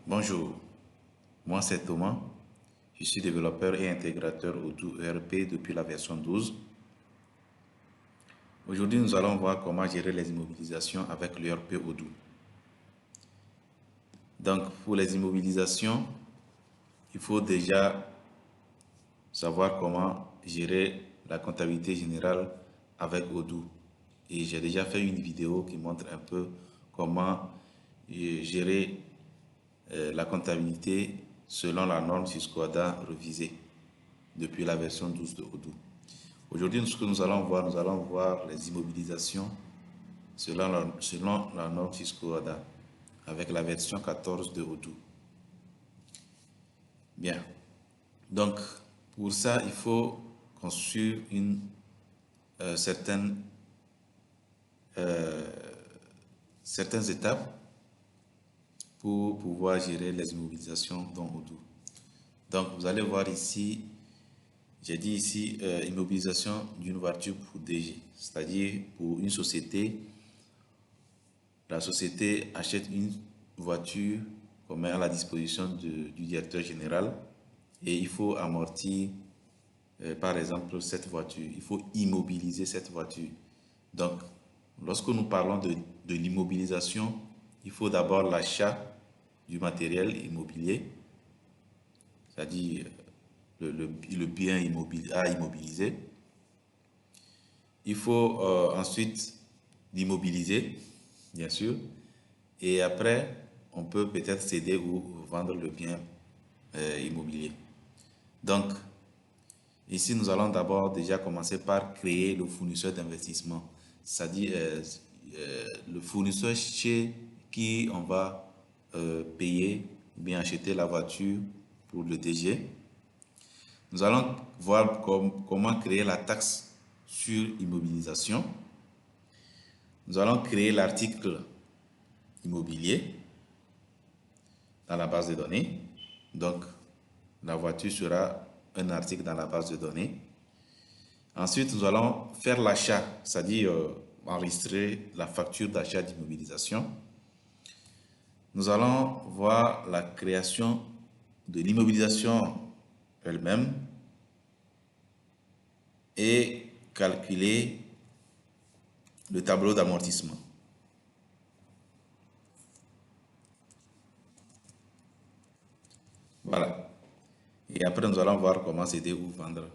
Bonjour, moi c'est Thomas, je suis développeur et intégrateur Odoo ERP depuis la version 12. Aujourd'hui, nous allons voir comment gérer les immobilisations avec l'ERP Odoo. Donc, pour les immobilisations, il faut déjà savoir comment gérer la comptabilité générale avec Odoo. Et j'ai déjà fait une vidéo qui montre un peu comment gérer la comptabilité selon la norme Syscoada révisée depuis la version 12 de Odoo. Aujourd'hui, ce que nous allons voir les immobilisations selon la norme Syscoada avec la version 14 de Odoo. Bien. Donc, pour ça, il faut construire certaines étapes pour pouvoir gérer les immobilisations dans Odoo. Donc, vous allez voir ici, j'ai dit ici immobilisation d'une voiture pour DG, c'est-à-dire pour une société. La société achète une voiture qu'on met à la disposition du directeur général et il faut amortir, par exemple, cette voiture. Il faut immobiliser cette voiture. Donc, lorsque nous parlons de l'immobilisation, il faut d'abord l'achat du matériel immobilier, c'est-à-dire le bien à immobiliser. Il faut ensuite l'immobiliser, bien sûr. Et après, on peut peut-être céder ou vendre le bien immobilier. Donc, ici, nous allons d'abord déjà commencer par créer le fournisseur d'investissement, c'est-à-dire le fournisseur chez qui on va payer ou bien acheter la voiture pour le DG. Nous allons voir comment créer la taxe sur immobilisation. Nous allons créer l'article immobilier dans la base de données. Donc, la voiture sera un article dans la base de données. Ensuite, nous allons faire l'achat, c'est-à-dire enregistrer la facture d'achat d'immobilisation. Nous allons voir la création de l'immobilisation elle-même et calculer le tableau d'amortissement. Voilà. Et après, nous allons voir comment céder ou vendre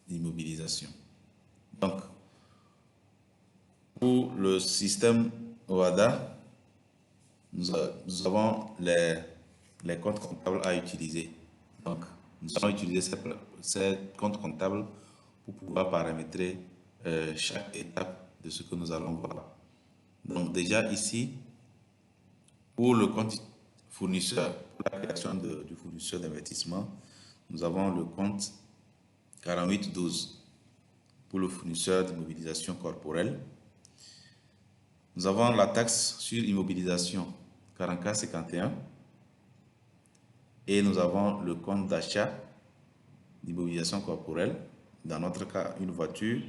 l'immobilisation. Donc, pour le système OADA, nous avons les comptes comptables à utiliser. Donc, nous allons utiliser ces comptes comptables pour pouvoir paramétrer chaque étape de ce que nous allons voir. Donc, déjà ici, pour le compte fournisseur, pour la création du fournisseur d'investissement, nous avons le compte 4812 pour le fournisseur d'immobilisation corporelle. Nous avons la taxe sur immobilisation 4451 et nous avons le compte d'achat d'immobilisation corporelle, dans notre cas une voiture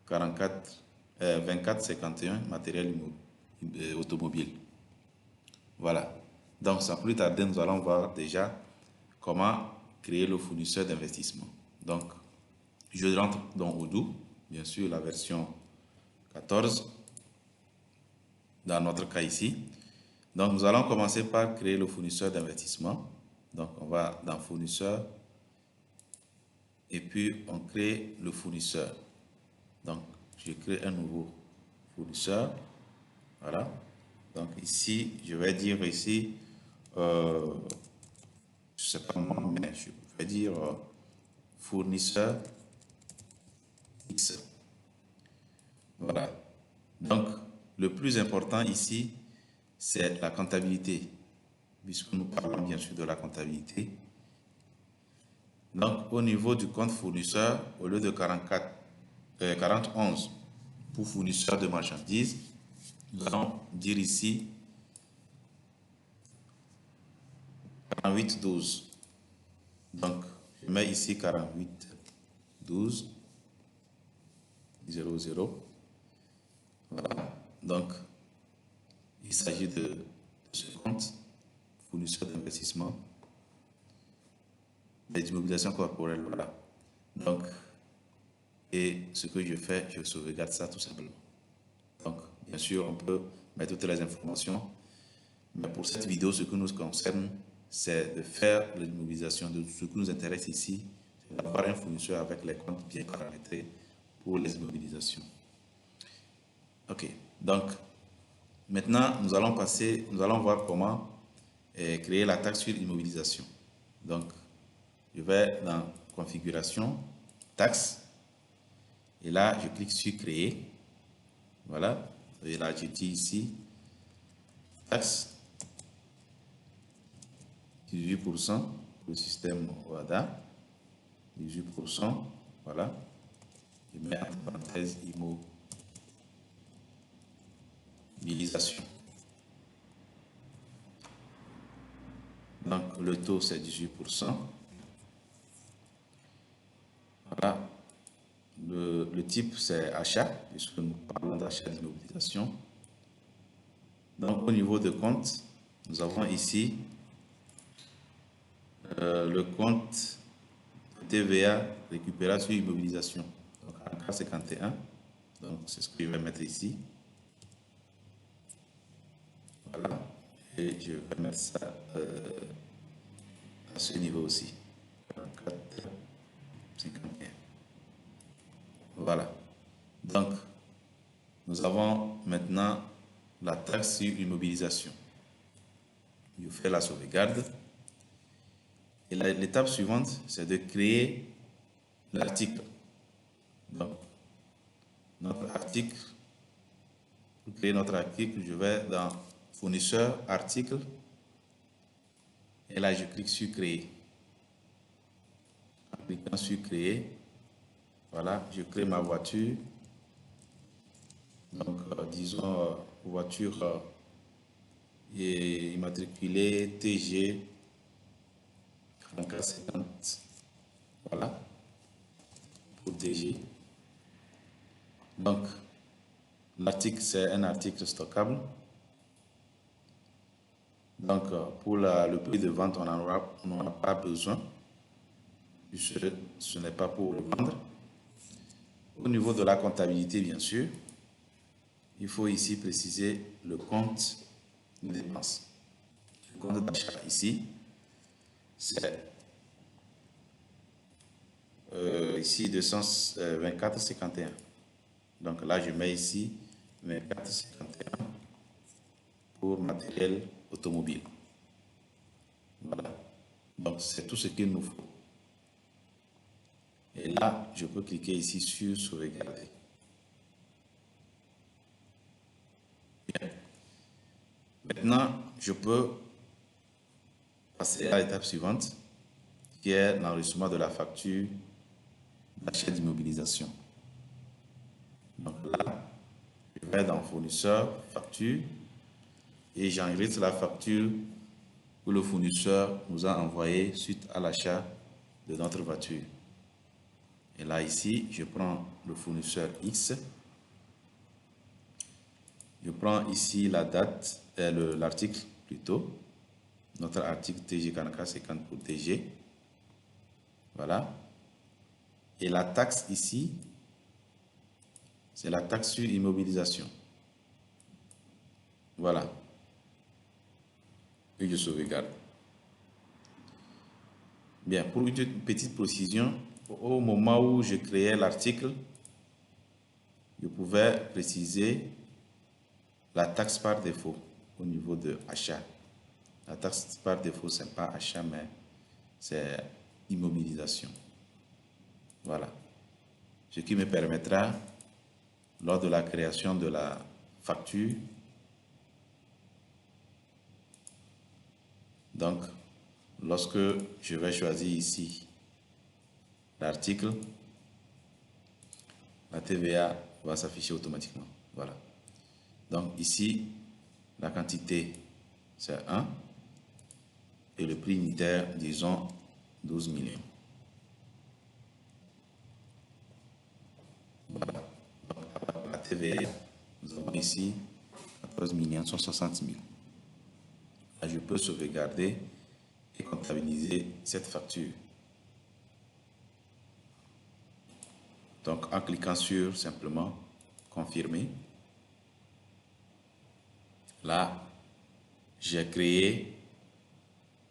2451 matériel automobile. Voilà. Donc sans plus tarder, nous allons voir déjà comment créer le fournisseur d'investissement. Donc je rentre dans Odoo, bien sûr la version 14 dans notre cas ici. Donc nous allons commencer par créer le fournisseur d'investissement. Donc on va dans fournisseur et puis on crée le fournisseur. Donc je crée un nouveau fournisseur. Voilà. Donc ici, je vais dire ici, je ne sais pas moi, mais je vais dire fournisseur X. Voilà. Donc le plus important ici, c'est la comptabilité, puisque nous parlons bien sûr de la comptabilité. Donc, au niveau du compte fournisseur, au lieu de 4011 pour fournisseur de marchandises, nous allons dire ici 4812. Donc, je mets ici 4812 00. Voilà. Donc, il s'agit de ce compte immobilisations corporelles, voilà. Donc, et ce que je fais, je sauvegarde ça tout simplement. Donc, bien sûr, on peut mettre toutes les informations, mais pour cette vidéo, ce qui nous concerne, c'est de faire l'immobilisation. De ce qui nous intéresse ici, c'est d'avoir un fournisseur avec les comptes bien paramétrés pour les immobilisations. Ok, donc maintenant nous allons voir comment créer la taxe sur immobilisation. Donc, je vais dans configuration, taxe, et là je clique sur créer. Voilà, et là je dis ici taxe 18% pour le système WADA, 18%, voilà, je mets entre parenthèses immobilisation. Donc le taux c'est 18%. Voilà, le type c'est achat, puisque nous parlons d'achat d'immobilisation. Donc au niveau de compte, nous avons ici le compte TVA récupéré sur immobilisation. Donc en cas 51, donc c'est ce que je vais mettre ici. Voilà, et je vais mettre ça à ce niveau aussi. 44, 51. Voilà. Donc, nous avons maintenant la taxe sur immobilisation. Je fais la sauvegarde. Et l'étape suivante, c'est de créer l'article. Donc, notre article, pour créer notre article, je vais dans fournisseur, article, et là je clique sur créer. En cliquant sur créer, voilà, je crée ma voiture. Donc, disons, voiture immatriculée TG 4450. Voilà, pour TG. Donc, l'article, c'est un article stockable. Donc, pour le prix de vente, on n'en a pas besoin. Ce n'est pas pour le vendre. Au niveau de la comptabilité, bien sûr, il faut ici préciser le compte de dépenses. Le compte d'achat ici, c'est ici 224,51. Donc là, je mets ici 24,51 pour matériel automobile. Voilà. Donc c'est tout ce qu'il nous faut. Et là, je peux cliquer ici sur sauvegarder. Bien. Maintenant, je peux passer à l'étape suivante, qui est l'enregistrement de la facture d'achat d'immobilisation. Donc là, je vais dans fournisseur, facture, et j'enregistre la facture que le fournisseur nous a envoyée suite à l'achat de notre voiture. Et là, ici, je prends le fournisseur X. Je prends ici la date, l'article plutôt, notre article TG4450 pour TG. Voilà. Et la taxe ici, c'est la taxe sur immobilisation. Voilà. Et je sauvegarde. Bien, pour une petite précision, au moment où je créais l'article, je pouvais préciser la taxe par défaut au niveau de achat. La taxe par défaut, ce n'est pas achat, mais c'est immobilisation. Voilà. Ce qui me permettra, lors de la création de la facture, donc, lorsque je vais choisir ici l'article, la TVA va s'afficher automatiquement. Voilà. Donc ici, la quantité, c'est 1 et le prix unitaire, disons, 12 millions. Voilà. Donc, la TVA, nous avons ici 14 160 000. Là, je peux sauvegarder et comptabiliser cette facture. Donc, en cliquant sur simplement confirmer, là, j'ai créé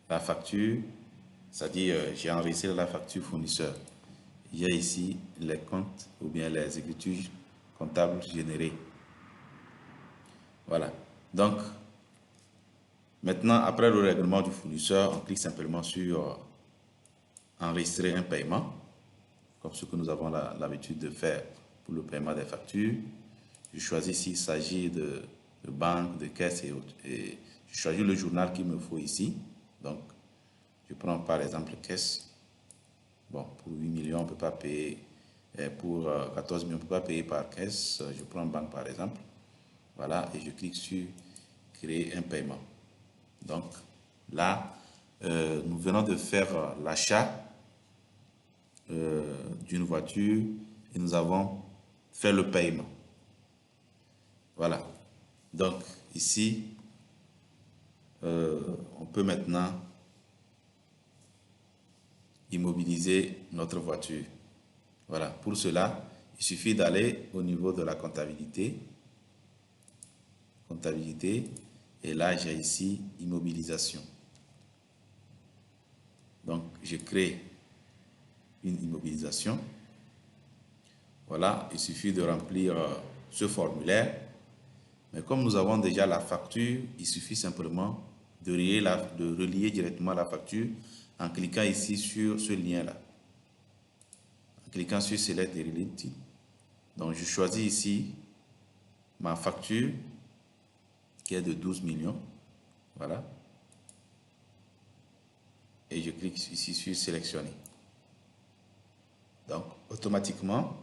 la facture, c'est-à-dire j'ai enregistré la facture fournisseur. Il y a ici les comptes ou bien les écritures comptables générées. Voilà. Donc, maintenant, après le règlement du fournisseur, on clique simplement sur enregistrer un paiement, comme ce que nous avons l'habitude de faire pour le paiement des factures. Je choisis s'il s'agit de banque, de caisse et autres. Et je choisis le journal qu'il me faut ici. Donc, je prends par exemple caisse. Bon, pour 8 millions, on ne peut pas payer. Et pour 14 millions, on ne peut pas payer par caisse. Je prends banque par exemple. Voilà, et je clique sur créer un paiement. Donc, là, nous venons de faire l'achat d'une voiture et nous avons fait le paiement. Voilà. Donc, ici, on peut maintenant immobiliser notre voiture. Voilà. Pour cela, il suffit d'aller au niveau de la comptabilité. Comptabilité. Et là, j'ai ici immobilisation. Donc, je crée une immobilisation. Voilà, il suffit de remplir ce formulaire. Mais comme nous avons déjà la facture, il suffit simplement de relier directement la facture en cliquant ici sur ce lien-là. En cliquant sur Select Related. Donc, je choisis ici ma facture qui est de 12 millions. Voilà. Et je clique ici sur Sélectionner. Donc, automatiquement,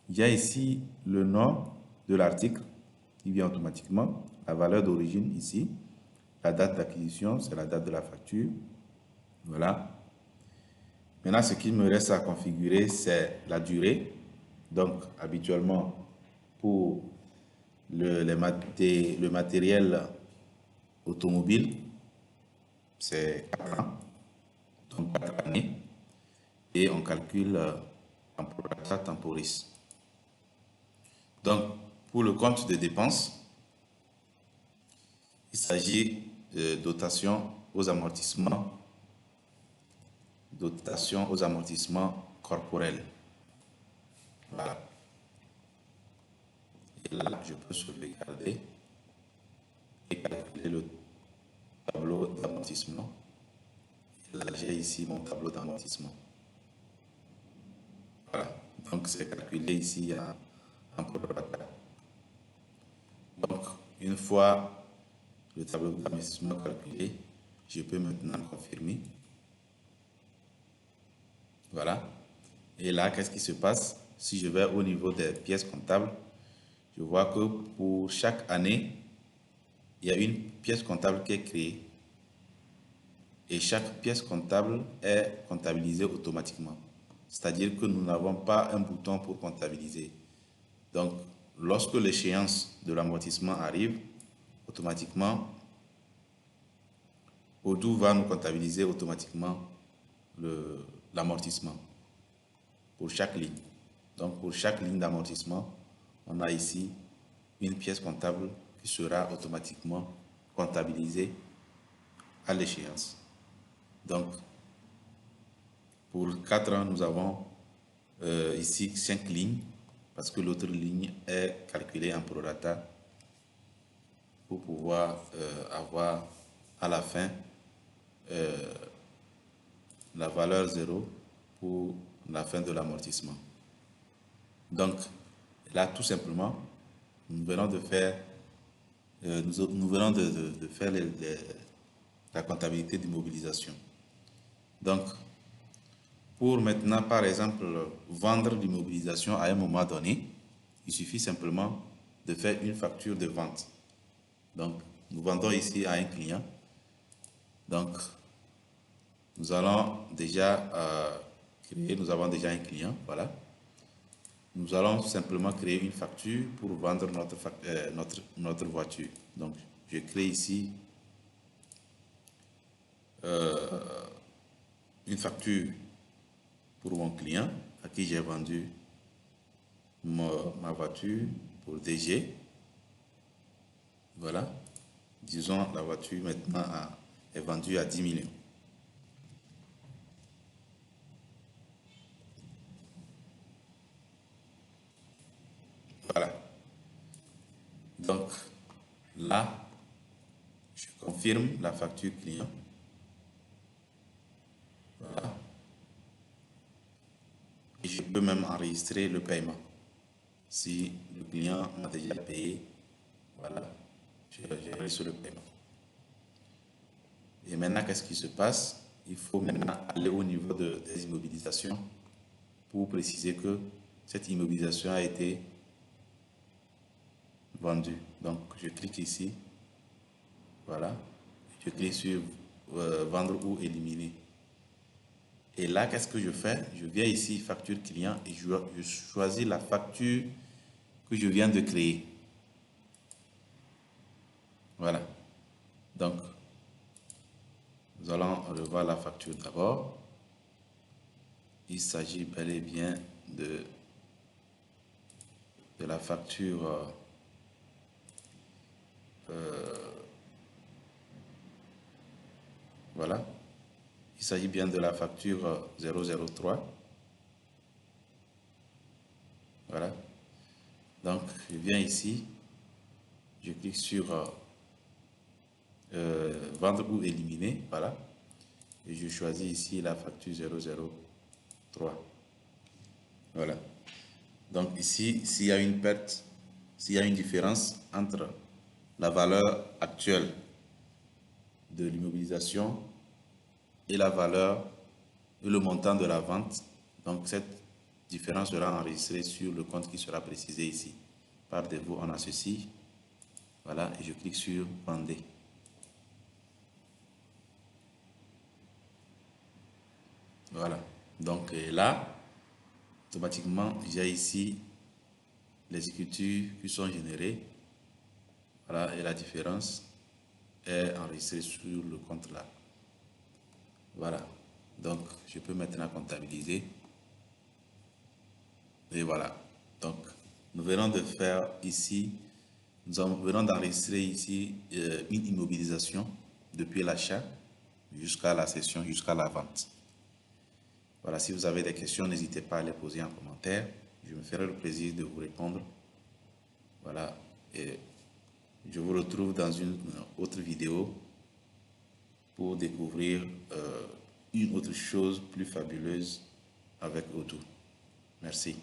il y a ici le nom de l'article qui vient automatiquement, la valeur d'origine ici, la date d'acquisition, c'est la date de la facture. Voilà. Maintenant, ce qu'il me reste à configurer, c'est la durée. Donc, habituellement, pour le matériel automobile, c'est 4 ans, donc 4 années, et on calcule en prorata temporis. Donc, pour le compte de dépenses, il s'agit de dotation aux amortissements corporels. Voilà. Et là, je peux sauvegarder et calculer le tableau d'amortissement. Et là, j'ai ici mon tableau d'amortissement. Voilà. Donc, c'est calculé ici en prorata. Donc, une fois le tableau d'amortissement calculé, je peux maintenant confirmer. Voilà. Et là, qu'est-ce qui se passe? Si je vais au niveau des pièces comptables, je vois que pour chaque année, il y a une pièce comptable qui est créée. Et chaque pièce comptable est comptabilisée automatiquement. C'est-à-dire que nous n'avons pas un bouton pour comptabiliser. Donc, lorsque l'échéance de l'amortissement arrive, automatiquement, Odoo va nous comptabiliser automatiquement l'amortissement pour chaque ligne. Donc, pour chaque ligne d'amortissement, on a ici une pièce comptable qui sera automatiquement comptabilisée à l'échéance. Donc, pour 4 ans, nous avons ici 5 lignes, parce que l'autre ligne est calculée en prorata pour pouvoir avoir à la fin la valeur 0 pour la fin de l'amortissement. Donc, là, tout simplement, nous venons de faire, la comptabilité d'immobilisation. Donc, pour maintenant, par exemple, vendre l'immobilisation à un moment donné, il suffit simplement de faire une facture de vente. Donc, nous vendons ici à un client. Donc, nous allons déjà nous avons déjà un client, voilà. Nous allons simplement créer une facture pour vendre notre voiture. Donc, je crée ici une facture pour mon client à qui j'ai vendu ma voiture pour DG. Voilà. Disons, la voiture maintenant est vendue à 10 millions. Voilà. Donc, là, je confirme la facture client. Voilà. Et je peux même enregistrer le paiement. Si le client m'a déjà payé, voilà, j'enregistre le paiement. Et maintenant, qu'est-ce qui se passe? Il faut maintenant aller au niveau des immobilisations pour préciser que cette immobilisation a été vendue. Donc, je clique ici. Voilà. Je clique sur vendre ou éliminer. Et là, qu'est-ce que je fais? Je viens ici, facture client, et je choisis la facture que je viens de créer. Voilà. Donc, nous allons revoir la facture d'abord. Il s'agit bel et bien de la facture voilà. Il s'agit bien de la facture 003. Voilà. Donc, je viens ici, je clique sur vendre ou éliminer. Voilà. Et je choisis ici la facture 003. Voilà. Donc ici, s'il y a une perte, s'il y a une différence entre la valeur actuelle de l'immobilisation et la valeur et le montant de la vente, donc cette différence sera enregistrée sur le compte qui sera précisé ici. Par défaut, on a ceci. Voilà, et je clique sur Vendre. Voilà. Donc là, automatiquement, j'ai ici les écritures qui sont générées. Voilà, et la différence est enregistrée sur le compte là. Voilà. Donc, je peux maintenant comptabiliser. Et voilà. Donc, nous venons de faire ici, venons d'enregistrer ici une immobilisation depuis l'achat jusqu'à la cession, jusqu'à la vente. Voilà, si vous avez des questions, n'hésitez pas à les poser en commentaire. Je me ferai le plaisir de vous répondre. Voilà, et je vous retrouve dans une autre vidéo pour découvrir une autre chose plus fabuleuse avec Odoo. Merci.